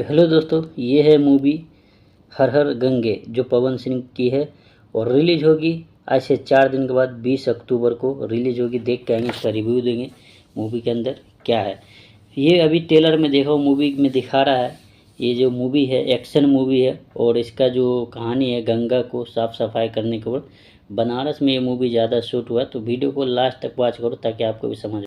Hello दोस्तों, ये है मूवी हर हर गंगे जो पवन सिंह की है और रिलीज होगी आज से 4 दिन के बाद 20 अक्टूबर को रिलीज होगी। देख के आएंगे, इसका रिव्यू देंगे मूवी के अंदर क्या है। ये अभी ट्रेलर में देखो, मूवी में दिखा रहा है। ये जो मूवी है एक्शन मूवी है और इसका जो कहानी है गंगा को साफ़ सफाई करने के ऊपर। बनारस में ये मूवी ज़्यादा शूट हुआ है, तो वीडियो को लास्ट तक वॉच करो ताकि आपको भी समझ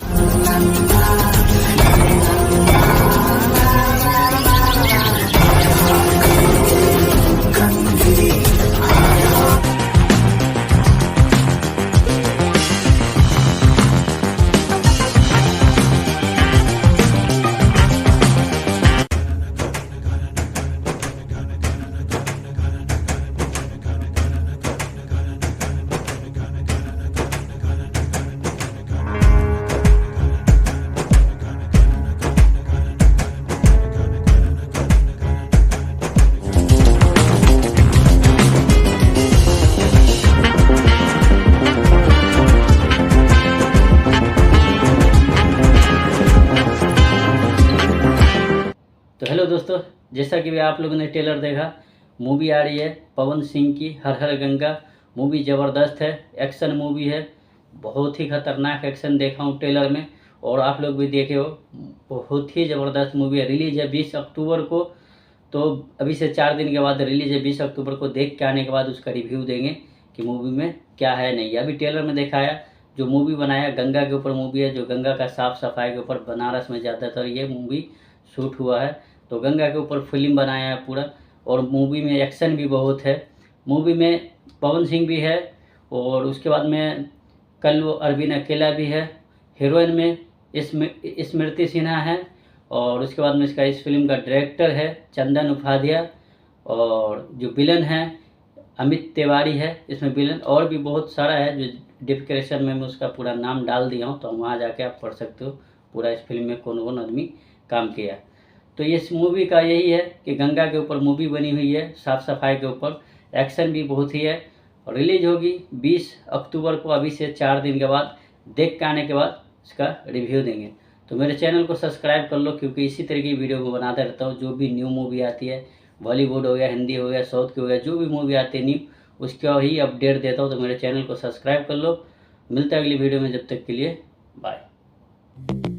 तो हेलो दोस्तों, जैसा कि आप लोगों ने ट्रेलर देखा, मूवी आ रही है पवन सिंह की हर हर गंगा। मूवी ज़बरदस्त है, एक्शन मूवी है। बहुत ही खतरनाक एक्शन देखा हूँ ट्रेलर में और आप लोग भी देखे हो। बहुत ही ज़बरदस्त मूवी है। रिलीज है 20 अक्टूबर को, तो अभी से 4 दिन के बाद रिलीज है 20 अक्टूबर को। देख के आने के बाद उसका रिव्यू देंगे कि मूवी में क्या है नहीं। अभी ट्रेलर में दिखाया, जो मूवी बनाया गंगा के ऊपर मूवी है, जो गंगा का साफ़ सफाई के ऊपर बनारस में ज़्यादातर ये मूवी शूट हुआ है। तो गंगा के ऊपर फिल्म बनाया है पूरा, और मूवी में एक्शन भी बहुत है। मूवी में पवन सिंह भी है और उसके बाद में कल्लू अरविंद अकेला भी है। हीरोइन में स्मृति सिन्हा है और उसके बाद में इस फिल्म का डायरेक्टर है चंदन उपाध्याय, और जो विलन है अमित तिवारी है इसमें विलन। और भी बहुत सारा है जो डिस्क्रिप्शन में मैं उसका पूरा नाम डाल दिया हूँ, तो वहाँ जाके आप पढ़ सकते हो पूरा इस फिल्म में कौन कौन आदमी काम किया। तो इस मूवी का यही है कि गंगा के ऊपर मूवी बनी हुई है, साफ़ सफाई के ऊपर। एक्शन भी बहुत ही है। रिलीज होगी 20 अक्टूबर को, अभी से 4 दिन के बाद। देख के आने के बाद इसका रिव्यू देंगे। तो मेरे चैनल को सब्सक्राइब कर लो, क्योंकि इसी तरह की वीडियो को बनाता रहता हूँ। जो भी न्यू मूवी आती है, बॉलीवुड हो गया, हिंदी हो गया, साउथ की हो गया, जो भी मूवी आती है न्यू, उसका ही अपडेट देता हूँ। तो मेरे चैनल को सब्सक्राइब कर लो। मिलता है अगली वीडियो में, जब तक के लिए बाय।